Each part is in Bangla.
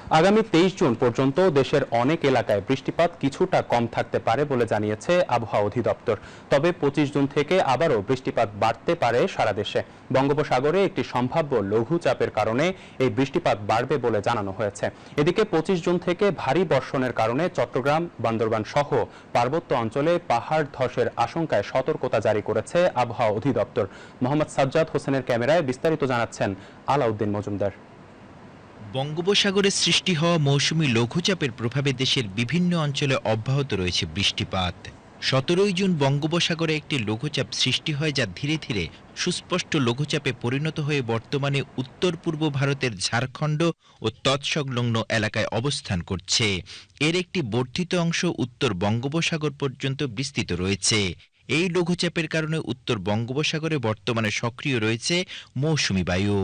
আগামী 23 জুন পর্যন্ত দেশের অনেক এলাকায় বৃষ্টিপাত কিছুটা কম থাকতে পারে বলে জানিয়েছে আবহাওয়া অধিদপ্তর। তবে 25 জুন থেকে আবারও বৃষ্টিপাত বাড়তে পারে সারা দেশে। বঙ্গোপসাগরে একটি সম্ভাব্য লঘুচাপের কারণে এই বৃষ্টিপাত বাড়বে বলে জানানো হয়েছে। এদিকে 25 জুন থেকে ভারী বর্ষণের কারণে চট্টগ্রাম, বান্দরবান সহ পার্বত্য অঞ্চলে পাহাড় ধসের আশঙ্কায় সতর্কতা জারি করেছে আবহাওয়া অধিদপ্তর। মোহাম্মদ সাজ্জাদ হোসেনের ক্যামেরায় বিস্তারিত জানাচ্ছেন আলাউদ্দিন মজুমদার। বঙ্গোপসাগরে সৃষ্টি হওয়া মৌসুমী লঘুচাপের প্রভাবে দেশের বিভিন্ন অঞ্চলে অব্যাহত রয়েছে বৃষ্টিপাত। 17 জুন বঙ্গোপসাগরে একটি লঘুচাপ সৃষ্টি হয়, যা ধীরে ধীরে সুস্পষ্ট লঘুচাপে পরিণত হয়ে বর্তমানে উত্তর পূর্ব ভারতের ঝাড়খণ্ড ও তৎসংলগ্ন এলাকায় অবস্থান করছে। এর একটি বর্ধিত অংশ উত্তর বঙ্গোপসাগর পর্যন্ত বিস্তৃত রয়েছে। এই লঘুচাপের কারণে উত্তর বঙ্গোপসাগরে বর্তমানে সক্রিয় রয়েছে মৌসুমী বায়ু।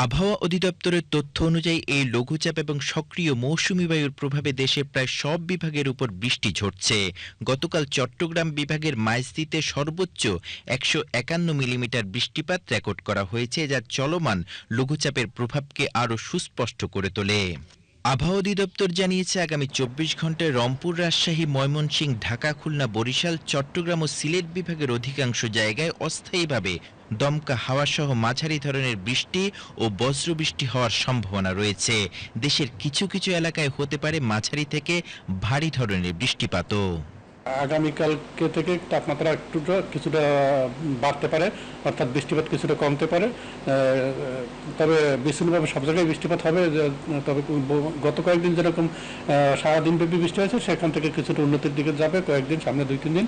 আবহাওয়া অধিদপ্তরের তথ্য অনুযায়ী এই লঘুচাপ এবং সক্রিয় মৌসুমী বায়ুর প্রভাবে দেশের প্রায় সব বিভাগের উপর বৃষ্টি ঝরছে। গতকাল চট্টগ্রাম বিভাগের মাইজদীতে সর্বোচ্চ 151 মিলিমিটার বৃষ্টিপাত রেকর্ড করা হয়েছে, যা চলমান লঘুচাপের প্রভাবকে আরও সুস্পষ্ট করে তোলে। আবহাওয়া অধিদপ্তর জানিয়েছে, আগামী 24 ঘন্টায় রংপুর, রাজশাহী, ময়মনসিংহ, ঢাকা, খুলনা, বরিশাল, চট্টগ্রাম ও সিলেট বিভাগের অধিকাংশ জায়গায় অস্থায়ীভাবে দমকা হাওয়াসহ মাঝারি ধরনের বৃষ্টি ও বজ্রবৃষ্টি হওয়ার সম্ভাবনা রয়েছে। দেশের কিছু কিছু এলাকায় হতে পারে মাঝারি থেকে ভারী ধরনের বৃষ্টিপাতও। আগামীকালকে থেকে তাপমাত্রা কিছুটা বাড়তে পারে, অর্থাৎ বৃষ্টিপাত কিছুটা কমতে পারে। তবে বিচ্ছিন্নভাবে সব জায়গায় বৃষ্টিপাত হবে। তবে গত কয়েকদিন যেরকম সারাদিন ব্যাপী বৃষ্টি হয়েছে, সেখান থেকে কিছুটা উন্নতির দিকে যাবে কয়েকদিন, সামনে 2-3 দিন।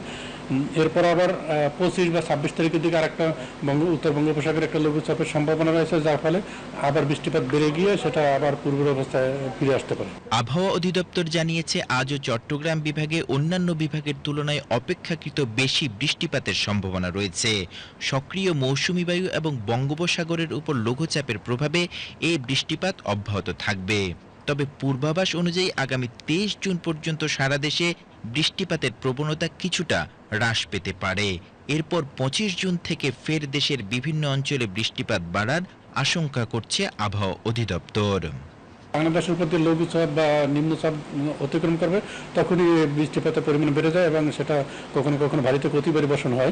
এরপর আবার 25 বা 26 তারিখের দিকে আরেকটা উত্তর বঙ্গোপসাগরে একটা লঘুচাপের সম্ভাবনা রয়েছে, যার ফলে আবার বৃষ্টিপাত বেড়ে গিয়ে সেটা আবার পূর্বের অবস্থায় ফিরে আসতে পারে। আবহাওয়া অধিদপ্তর জানিয়েছে, আজও চট্টগ্রাম বিভাগে অন্যান্য বিভাগের তুলনায় অপেক্ষাকৃত বেশি বৃষ্টিপাতের সম্ভাবনা রয়েছে। সক্রিয় মৌসুমী বায়ু এবং বঙ্গোপসাগরের উপর লঘুচাপের প্রভাবে এই বৃষ্টিপাত অব্যাহত থাকবে। তবে পূর্বাভাস অনুযায়ী আগামী 23 জুন পর্যন্ত সারা দেশে বৃষ্টিপাতের প্রবণতা কিছুটা হ্রাস পেতে পারে। এরপর 25 জুন থেকে ফের দেশের বিভিন্ন অঞ্চলে বৃষ্টিপাত বাড়ার আশঙ্কা করছে আবহাওয়া অধিদপ্তর। বাংলাদেশের প্রতি লঘুচাপ বা নিম্নচাপ অতিক্রম করবে, তখনই বৃষ্টিপাতের পরিমাণ বেড়ে যায় এবং সেটা কখনো কখনো ভারীতে অতি ভারী বর্ষণ হয়।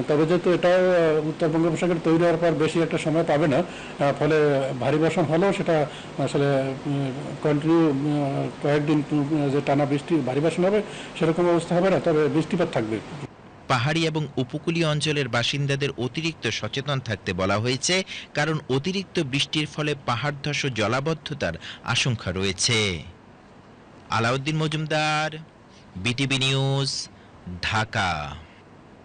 তবে যেহেতু এটাও উত্তর বঙ্গোপসাগর তৈরি হওয়ার পর বেশি একটা সময় পাবে না, ফলে ভারী বর্ষণ হলেও সেটা আসলে কন্টিনিউ কয়েকদিন যে টানা বৃষ্টি ভারী বর্ষণ হবে সেরকম অবস্থা হবে না, তবে বৃষ্টিপাত থাকবে। পাহাড়ি এবং উপকূলীয় অঞ্চলের বাসিন্দাদের অতিরিক্ত সচেতন থাকতে বলা হয়েছে, কারণ অতিরিক্ত বৃষ্টির ফলে পাহাড় ধস ও জলাবদ্ধতার আশঙ্কা রয়েছে। Alauddin Majumdar, BTV news, Dhaka.